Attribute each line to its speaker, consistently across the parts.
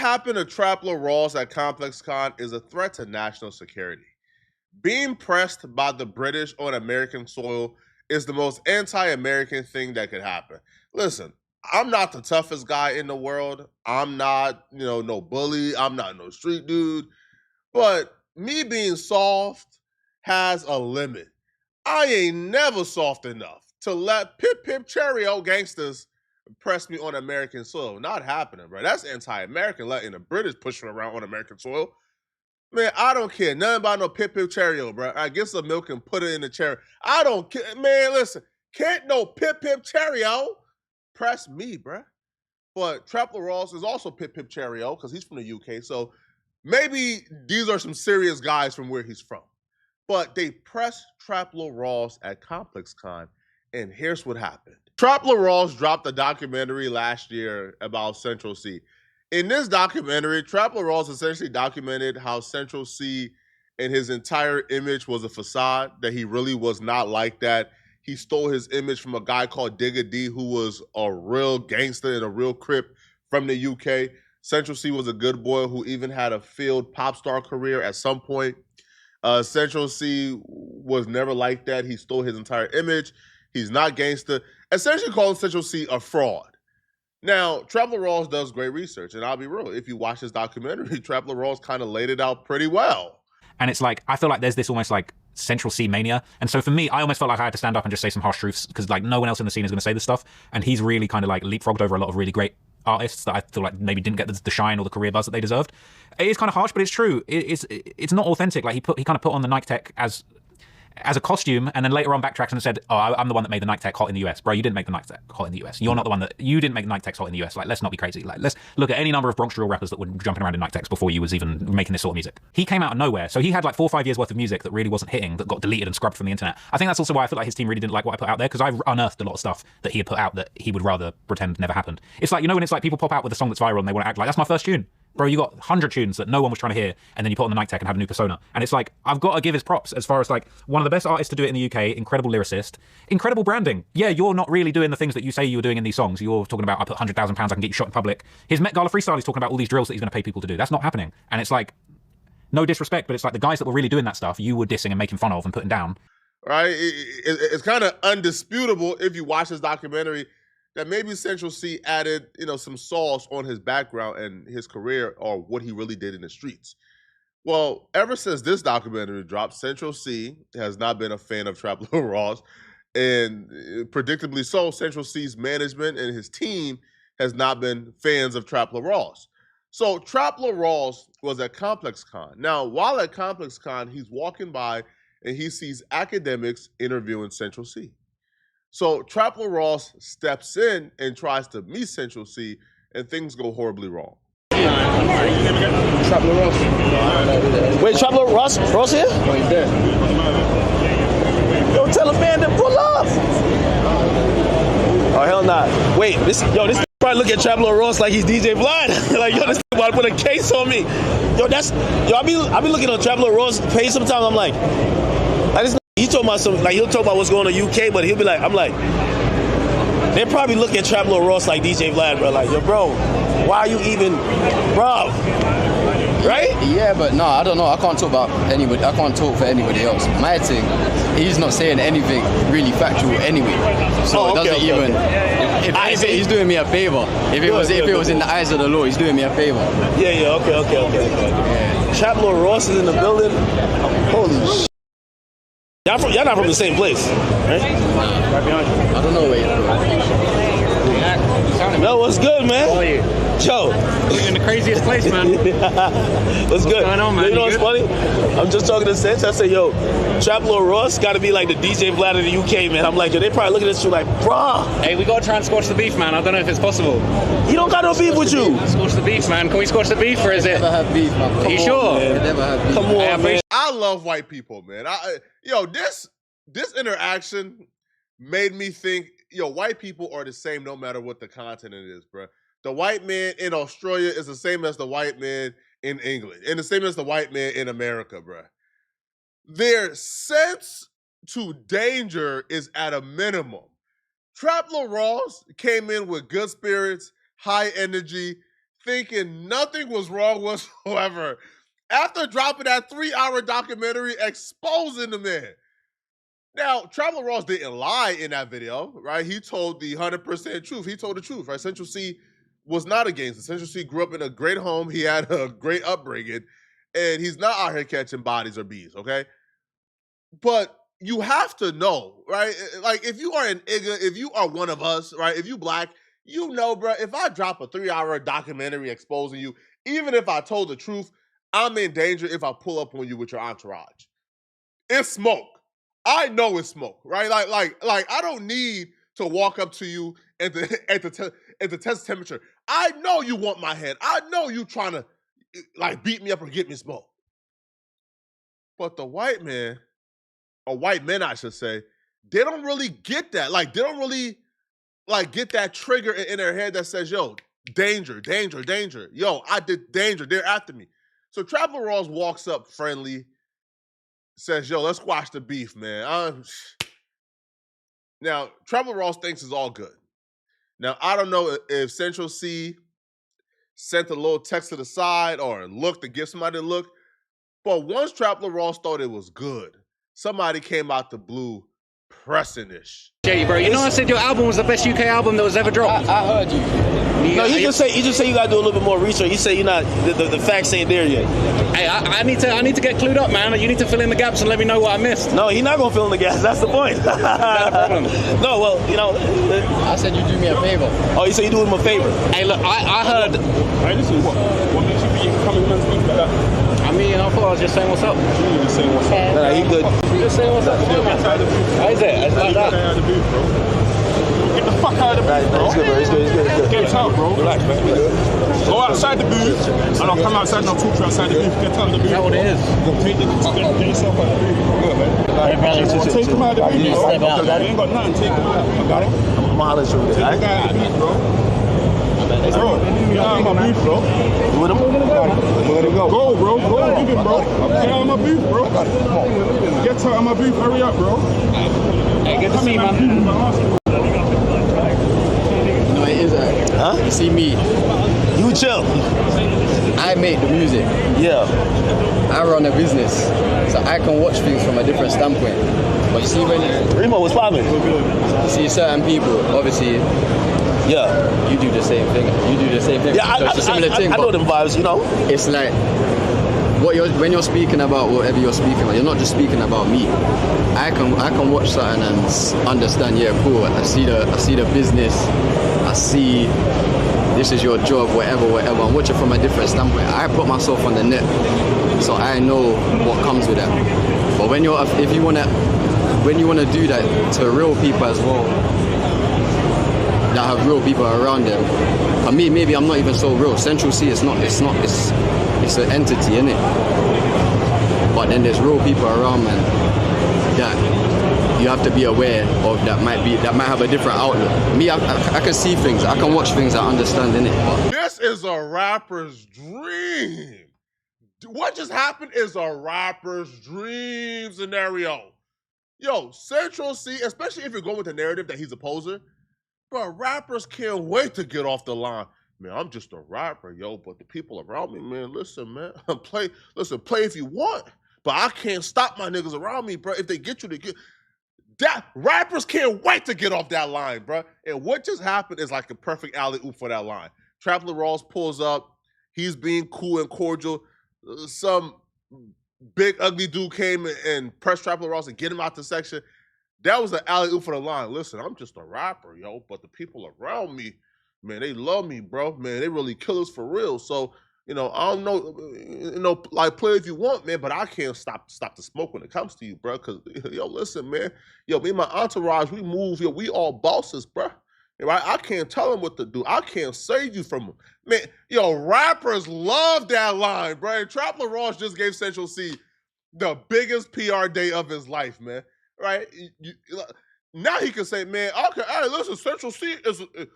Speaker 1: happened to Trapler Rawls at Complex Con is a threat to national security. Being pressed by the British on American soil is the most anti-American thing that could happen. Listen, I'm not the toughest guy in the world. I'm not, no bully. I'm not no street dude. But me being soft has a limit. I ain't never soft enough to let Pip Pip Cheerio gangsters press me on American soil. Not happening, bro. That's anti-American, letting the British push me around on American soil. Man, I don't care nothing about no Pip Pip Cheerio, bro. I get some milk and put it in the cherry. I don't care. Man, listen, can't no Pip Pip Cheerio press me, bro. But Trapler Ross is also Pip Pip Cheerio because he's from the UK. So maybe these are some serious guys from where he's from. But they pressed Trapler Ross at Complex Con, and here's what happened. Trapler Ross dropped a documentary last year about Central C. In this documentary, Trapler Ross essentially documented how Central C and his entire image was a facade, that he really was not like that. He stole his image from a guy called Digga D, who was a real gangster and a real Crip from the UK. Central C was a good boy who even had a failed pop star career at some point. Central C was never like that. He stole his entire image. He's not gangster. Essentially calling Central C a fraud. Now, Trapler Ross does great research, and I'll be real. If you watch this documentary, Trapler Ross kind of laid it out pretty well.
Speaker 2: And it's like, I feel like there's this almost like Central C mania. And so for me, I almost felt like I had to stand up and just say some harsh truths because like no one else in the scene is going to say this stuff. And he's really kind of like leapfrogged over a lot of really great artists that I feel like maybe didn't get the shine or the career buzz that they deserved. It is kind of harsh, but it's true. It's not authentic. Like he kind of put on the Nike Tech as a costume, and then later on backtracks and said, "Oh, I'm the one that made the Nike Tech hot in the US, bro. You didn't make the Nike Tech hot in the US. You're not the one you didn't make the Nike Techs hot in the US. Like, let's not be crazy. Like, let's look at any number of Bronx drill rappers that were jumping around in Nike Techs before you was even making this sort of music. He came out of nowhere, so he had like 4 or 5 years worth of music that really wasn't hitting, that got deleted and scrubbed from the internet. I think that's also why I feel like his team really didn't like what I put out there because I unearthed a lot of stuff that he had put out that he would rather pretend never happened. It's like, when it's like people pop out with a song that's viral and they want to act like that's my first tune. Bro, you got 100 tunes that no one was trying to hear, and then you put on the Nike Tech and have a new persona. And it's like, I've got to give his props as far as like one of the best artists to do it in the UK, incredible lyricist, incredible branding. Yeah, you're not really doing the things that you say you were doing in these songs. You're talking about, I put £100,000, I can get you shot in public. His Met Gala freestyle is talking about all these drills that he's going to pay people to do. That's not happening. And it's like, no disrespect, but it's like the guys that were really doing that stuff, you were dissing and making fun of and putting down.
Speaker 1: Right? It's kind of undisputable if you watch this documentary that maybe Central C added, some sauce on his background and his career or what he really did in the streets. Well, ever since this documentary dropped, Central C has not been a fan of Trapler Ross. And predictably so, Central C's management and his team has not been fans of Trapler Ross. So Trapler Ross was at Complex Con. Now, while at Complex Con, he's walking by and he sees academics interviewing Central C. So Trapler Ross steps in and tries to meet Central C, and things go horribly wrong.
Speaker 3: Trapler Ross. Wait, Trapler Ross here?
Speaker 4: Oh, he's there.
Speaker 3: Yo, tell a man to pull up. Oh, hell nah. Wait, this probably look at Trapler Ross like he's DJ Vlad. Like, yo, this about to put a case on me. I be looking on Trapler Ross page sometimes. I'm like this. He talking about he'll talk about what's going on in the UK, but he'll be like, I'm like, they're probably looking at Trapler Ross like DJ Vlad, bro. Like, yo, bro, why are you even, bro? Right?
Speaker 4: Yeah, but no, I don't know. I can't talk about anybody. I can't talk for anybody else. My thing, he's not saying anything really factual anyway. So it doesn't even. If anything, he's doing me a favor. If it was in the eyes of the law, he's doing me a favor.
Speaker 3: Yeah. Okay. Yeah. Trapler Ross is in the building. Holy shit. Y'all not from the same place, right?
Speaker 4: I don't know where you're from.
Speaker 3: No, what's good, man?
Speaker 5: How are you?
Speaker 3: Joe.
Speaker 5: You're in the craziest place, man.
Speaker 3: What's good?
Speaker 5: going on, man?
Speaker 3: You know what's funny? I'm just talking to Sense. I say, yo, Trapler Ross got to be like the DJ Vlad of the UK, man. I'm like, yo, they probably looking at you like, bruh.
Speaker 5: Hey, we got to try and squash the beef, man. I don't know if it's possible.
Speaker 3: He don't got no beef with you.
Speaker 5: Squash the beef, man. Can we squash the beef, or is it?
Speaker 4: Never have beef, man.
Speaker 5: Are you sure?
Speaker 4: Never have beef.
Speaker 3: Come on, man.
Speaker 1: I love white people, man. This interaction made me think, white people are the same no matter what the continent is, bro. The white man in Australia is the same as the white man in England, and the same as the white man in America, bro. Their sense to danger is at a minimum. Trapler Ross came in with good spirits, high energy, thinking nothing was wrong whatsoever after dropping that 3-hour documentary exposing the man. Now, Traveler Ross didn't lie in that video, right? He told the 100% truth. He told the truth, right? Central C was not a gangster. Central C grew up in a great home. He had a great upbringing, and he's not out here catching bodies or bees, okay? But you have to know, right? Like, if you are an Igga, if you are one of us, right? If you black, you know, bro, if I drop a 3-hour documentary exposing you, even if I told the truth, I'm in danger if I pull up on you with your entourage. It's smoke. I know it's smoke, right? Like I don't need to walk up to you and to test temperature. I know you want my head. I know you trying to like beat me up or get me smoke. But the white man, or white men, I should say, they don't really get that. Like, they don't really like get that trigger in their head that says, yo, danger, danger, danger. Yo, I did danger. They're after me. So Traveler Ross walks up friendly, says, yo, let's squash the beef, man. Now, Traveler Ross thinks it's all good. Now, I don't know if Central C sent a little text to the side or looked to give somebody a look, but once Traveler Ross thought it was good, somebody came out the blue pressing-ish.
Speaker 5: Jay, bro, you know I said your album was the best UK album that was ever dropped.
Speaker 4: I heard you.
Speaker 3: No, he just say you gotta do a little bit more research. He say you're not the facts ain't there yet.
Speaker 5: Hey, I need to get clued up, man. You need to fill in the gaps and let me know what I missed.
Speaker 3: No, he's not gonna fill in the gaps. That's the point.
Speaker 5: Not a problem.
Speaker 3: No, well, you know.
Speaker 4: I said you do me a favor.
Speaker 3: Oh, you say you do him a favor.
Speaker 5: Hey, look, I heard.
Speaker 6: Hey, listen, what makes you think you can come in and speak like that?
Speaker 5: I mean, I thought I was just saying what's up.
Speaker 6: You just saying what's up.
Speaker 3: Nah, he good.
Speaker 5: Just saying what's up. How is it? It's like that.
Speaker 6: Get out of the booth, bro. Get the fuck out of the booth, bro.
Speaker 3: It's good, bro. It's good.
Speaker 6: Get out, bro. Relax, man. Go outside the booth, and I'll come outside and I'll talk to you outside the booth. Get out of the booth.
Speaker 5: Is that what it is?
Speaker 6: Get yourself out of the booth. Go ahead, man. Take him out of the booth, bro. You ain't got nothing. Take him out. I got it.
Speaker 3: I'm hollering through
Speaker 6: Take the guy out of the booth, bro. Bro, get out of my booth, bro.
Speaker 3: You with him? Let him go.
Speaker 6: Go, bro. Go with him, bro. Get out of my booth, bro. Get out of my booth. Hurry up, bro.
Speaker 5: Hey, good to see you, man.
Speaker 4: No, it is.
Speaker 3: Huh?
Speaker 4: You see me.
Speaker 3: You chill.
Speaker 4: I make the music.
Speaker 3: Yeah.
Speaker 4: I run a business, so I can watch things from a different standpoint. But you see, when
Speaker 3: Remo, what's poppin'?
Speaker 4: you see certain people, obviously,
Speaker 3: Yeah.
Speaker 4: you do the same thing. You do the same thing.
Speaker 3: Yeah,
Speaker 4: So it's a similar thing.
Speaker 3: I know
Speaker 4: but
Speaker 3: them vibes, you know.
Speaker 4: It's like when you're speaking about whatever you're speaking about, you're not just speaking about me. I can watch something and understand. Yeah, cool. I see the business. I see this is your job, whatever. I'm watching from a different standpoint. I put myself on the net, so I know what comes with that. But when you wanna do that to real people as well, that have real people around them. For me, maybe I'm not even so real. Central C it's an entity, innit? But then there's real people around, man, that you have to be aware of that might have a different outlook. Me, I can see things, I can watch things, I understand, innit? But
Speaker 1: This is a rapper's dream. What just happened is a rapper's dream scenario. Yo, Central C, especially if you're going with the narrative that he's a poser, bro, rappers can't wait to get off the line. Man, I'm just a rapper, yo, but the people around me, man, listen, man, play if you want, but I can't stop my niggas around me, bro. If they get you to get that, rappers can't wait to get off that line, bro. And what just happened is like the perfect alley-oop for that line. Traveler Ross pulls up, he's being cool and cordial. Some big ugly dude came and pressed Traveler Ross and get him out the section. That was the alley-oop for the line. Listen, I'm just a rapper, yo, but the people around me, man, they love me, bro. Man, they really killers for real. So, I don't know, like, play if you want, man, but I can't stop the smoke when it comes to you, bro. Because, yo, listen, man, yo, me and my entourage, we move, yo, we all bosses, bro. Right? I can't tell them what to do. I can't save you from them. Man, yo, rappers love that line, bro. And Traveler Ross just gave Central C the biggest PR day of his life, man. Right? Now he can say, man, okay, hey, listen, Central C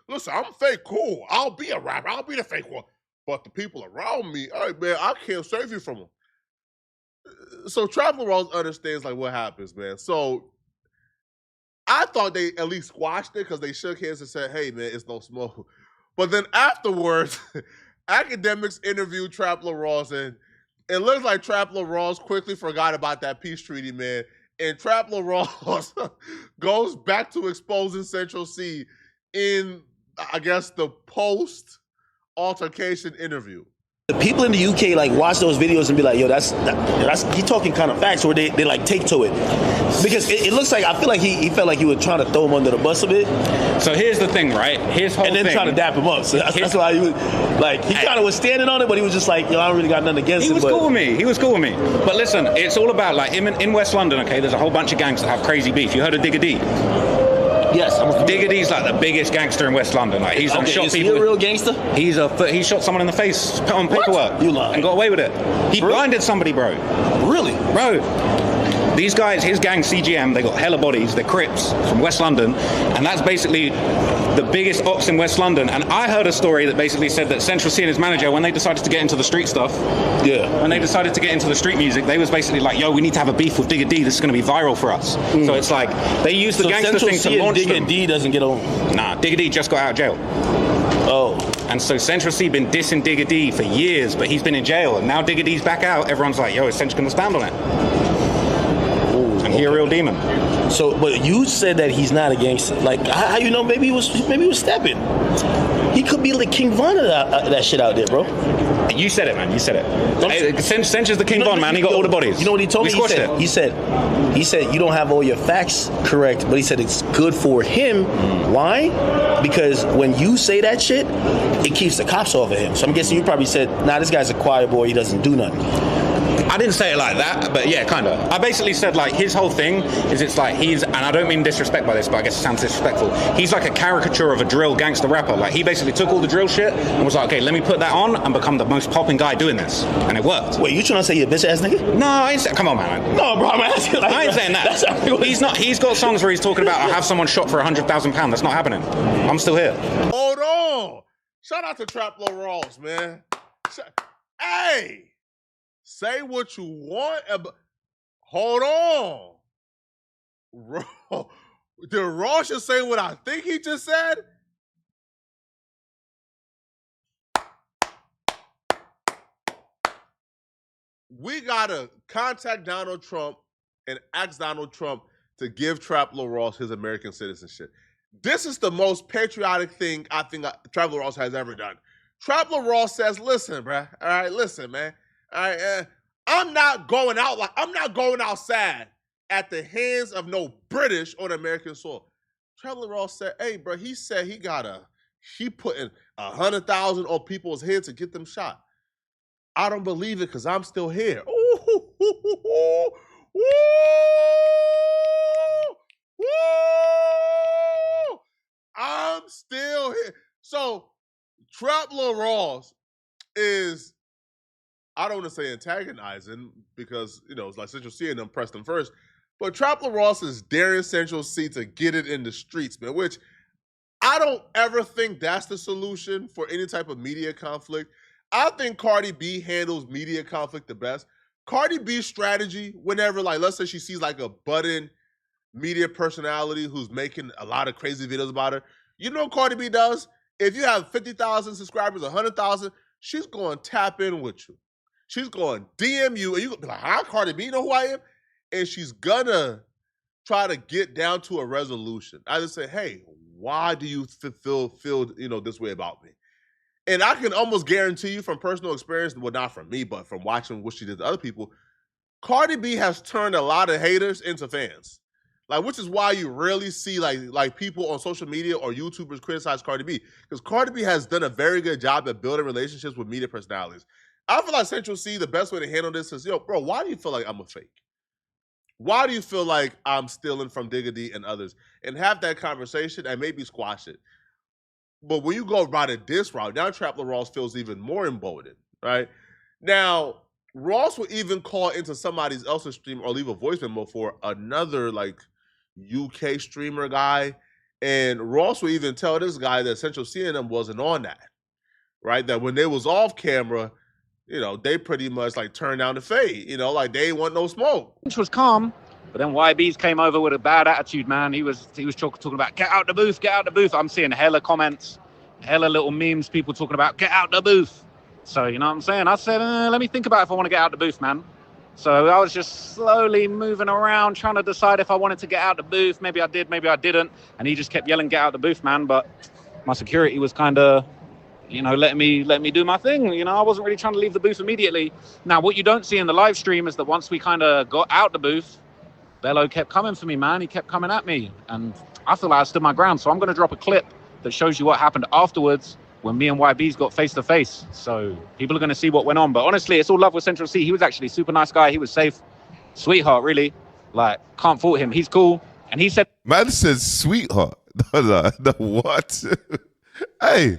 Speaker 1: listen, I'm fake cool. I'll be a rapper. I'll be the fake one. But the people around me, all right, man, I can't save you from them. So Traveler Ross understands, like, what happens, man. So I thought they at least squashed it because they shook hands and said, hey, man, it's no smoke. But then afterwards, academics interviewed Trapler Ross, and it looks like Trapler Ross quickly forgot about that peace treaty, man. And Trapler Ross goes back to exposing Central C in, I guess, the post altercation interview.
Speaker 3: The people in the UK like watch those videos and be like, yo, that's he talking kind of facts, or they like take to it. Because it looks like, I feel like he felt like he was trying to throw him under the bus a bit.
Speaker 5: So here's the thing, right? His whole
Speaker 3: and then
Speaker 5: thing,
Speaker 3: trying to dap him up. So that's why he was like, he kind of was standing on it, but he was just like, yo, I don't really got nothing against him.
Speaker 5: He was cool with me. He was cool with me. But listen, it's all about like in West London, okay, there's a whole bunch of gangs that have crazy beef. You heard of Digger D?
Speaker 3: Yes,
Speaker 5: Digger D's like the biggest gangster in West London. Like he's shot
Speaker 3: is
Speaker 5: people.
Speaker 3: He a real gangster?
Speaker 5: He shot someone in the face, put on paperwork,
Speaker 3: You lying.
Speaker 5: and got away with it. He blinded somebody, bro.
Speaker 3: Really?
Speaker 5: Bro. These guys, his gang CGM, they got hella bodies. They're Crips from West London, and that's basically the biggest ops in West London. And I heard a story that basically said that Central C and his manager, when they decided to get into the street stuff, when they decided to get into the street music, they was basically like, yo, we need to have a beef with Digger D. This is going to be viral for us. So it's like they use the gangster
Speaker 3: Central
Speaker 5: thing
Speaker 3: C
Speaker 5: to launch
Speaker 3: Digger
Speaker 5: them.
Speaker 3: D doesn't get on.
Speaker 5: Nah, Digger D just got out of jail.
Speaker 3: Oh.
Speaker 5: And so Central C been dissing Digger D for years, but he's been in jail, and now Digger D's back out. Everyone's like, yo, is Central going to stand on it? And he a real demon.
Speaker 3: So, but you said that he's not a gangster. Like, how you know? Maybe he was stepping. He could be like King Von of that shit out there, bro.
Speaker 5: You said it, man. You said it. Hey, Central's the King Von, man. He got all the bodies.
Speaker 3: You know what he told me? He said you don't have all your facts correct, but he said it's good for him. Why? Because when you say that shit, it keeps the cops off of him. So I'm guessing you probably said, nah, this guy's a quiet boy. He doesn't do nothing.
Speaker 5: I didn't say it like that, but yeah, kind of. I basically said, like, his whole thing is it's like he's, and I don't mean disrespect by this, but I guess it sounds disrespectful. He's like a caricature of a drill gangster rapper. Like, he basically took all the drill shit and was like, okay, let me put that on and become the most popping guy doing this. And it worked.
Speaker 3: Wait, you trying to say you're a bitch ass nigga?
Speaker 5: No, I ain't saying, come on, man.
Speaker 3: No, bro, I'm asking. Like,
Speaker 5: I ain't saying that. He's got songs where he's talking about, I have someone shot for £100,000. That's not happening. I'm still here.
Speaker 1: Hold on. Shout out to Traplo Rawls, man. Hey. Say what you want. Hold on. Did Ross just say what I think he just said? We gotta contact Donald Trump and ask Donald Trump to give Traplo Ross his American citizenship. This is the most patriotic thing I think Traplo Ross has ever done. Traplo Ross says, listen, bruh. All right, listen, man. All right, I'm not going outside at the hands of no British on American soil. Traplo Ross said, hey, bro, he said he putting 100,000 on people's heads to get them shot. I don't believe it because I'm still here. Ooh, ooh, ooh, ooh, ooh, ooh. I'm still here. So Traplo Ross is, I don't want to say antagonizing because, you know, it's like Central C and them pressed them first, but Traplo Ross is daring Central C to get it in the streets, man, which I don't ever think that's the solution for any type of media conflict. I think Cardi B handles media conflict the best. Cardi B's strategy, whenever, like, let's say she sees like a budding media personality who's making a lot of crazy videos about her, you know what Cardi B does? If you have 50,000 subscribers, 100,000, she's going to tap in with you. She's going to DM you, and you're going to be like, hi, Cardi B, you know who I am? And she's going to try to get down to a resolution. I just say, hey, why do you feel this way about me? And I can almost guarantee you from personal experience, well, not from me, but from watching what she did to other people, Cardi B has turned a lot of haters into fans. Like, which is why you rarely see like people on social media or YouTubers criticize Cardi B. Because Cardi B has done a very good job at building relationships with media personalities. I feel like Central C, the best way to handle this is, yo, bro, why do you feel like I'm a fake? Why do you feel like I'm stealing from Digga D and others? And have that conversation and maybe squash it. But when you go about it this route, now Traplo Ross feels even more emboldened, right? Now, Ross would even call into somebody else's stream or leave a voice memo for another, like, UK streamer guy. And Ross would even tell this guy that Central C and them wasn't on that, right? That when they was off camera, you know, they pretty much like turned down the fade, you know, like they ain't want no smoke.
Speaker 7: Which was calm, but then YB's came over with a bad attitude, man. He was talking about get out the booth, get out the booth. I'm seeing hella comments, hella little memes, people talking about get out the booth. So, you know what I'm saying? I said, let me think about if I want to get out the booth, man. So I was just slowly moving around, trying to decide if I wanted to get out the booth. Maybe I did, maybe I didn't. And he just kept yelling, get out the booth, man. But my security was kind of, you know, letting me do my thing. You know, I wasn't really trying to leave the booth immediately. Now, what you don't see in the live stream is that once we kind of got out the booth, Bello kept coming for me, man. He kept coming at me. And I feel like I stood my ground. So I'm going to drop a clip that shows you what happened afterwards when me and YB's got face to face. So people are going to see what went on. But honestly, it's all love with Central C. He was actually a super nice guy. He was safe. Sweetheart, really. Like, can't fault him. He's cool. And he said,
Speaker 8: Man says sweetheart. No, what? Hey,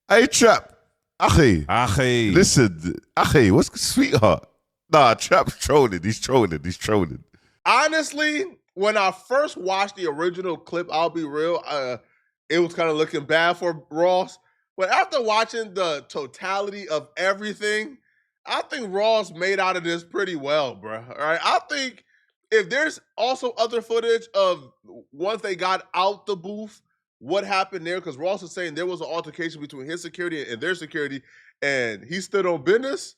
Speaker 8: Trap. Achi. Listen, Achi, what's sweetheart? Nah, Trap's trolling. He's trolling.
Speaker 1: Honestly, when I first watched the original clip, I'll be real, it was kind of looking bad for Ross. But after watching the totality of everything, I think Ross made out of this pretty well, bro. All right, I think if there's also other footage of once they got out the booth, what happened there, because Ross is saying there was an altercation between his security and their security, and he stood on business.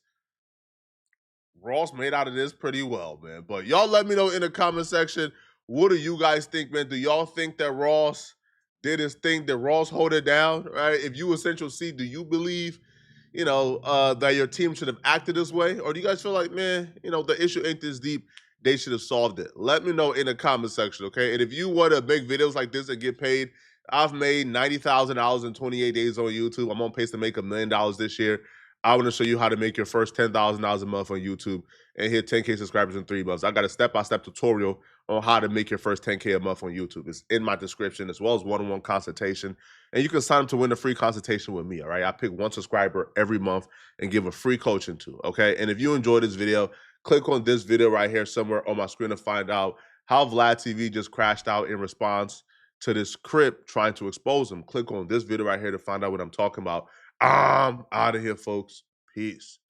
Speaker 1: Ross made out of this pretty well, man. But y'all let me know in the comment section, what do you guys think, man? Do y'all think that Ross did his thing? Did Ross hold it down, right? If you were Central C, do you believe, that your team should have acted this way? Or do you guys feel like, man, the issue ain't this deep, they should have solved it? Let me know in the comment section, okay? And if you want to make videos like this and get paid, I've made $90,000 in 28 days on YouTube. I'm on pace to make $1 million this year. I want to show you how to make your first $10,000 a month on YouTube and hit 10K subscribers in 3 months. I got a step-by-step tutorial on how to make your first 10K a month on YouTube. It's in my description, as well as one-on-one consultation. And you can sign up to win a free consultation with me, all right? I pick one subscriber every month and give a free coaching to, okay? And if you enjoyed this video, click on this video right here somewhere on my screen to find out how Vlad TV just crashed out in response to this Crip trying to expose him. Click on this video right here to find out what I'm talking about. I'm out of here, folks. Peace.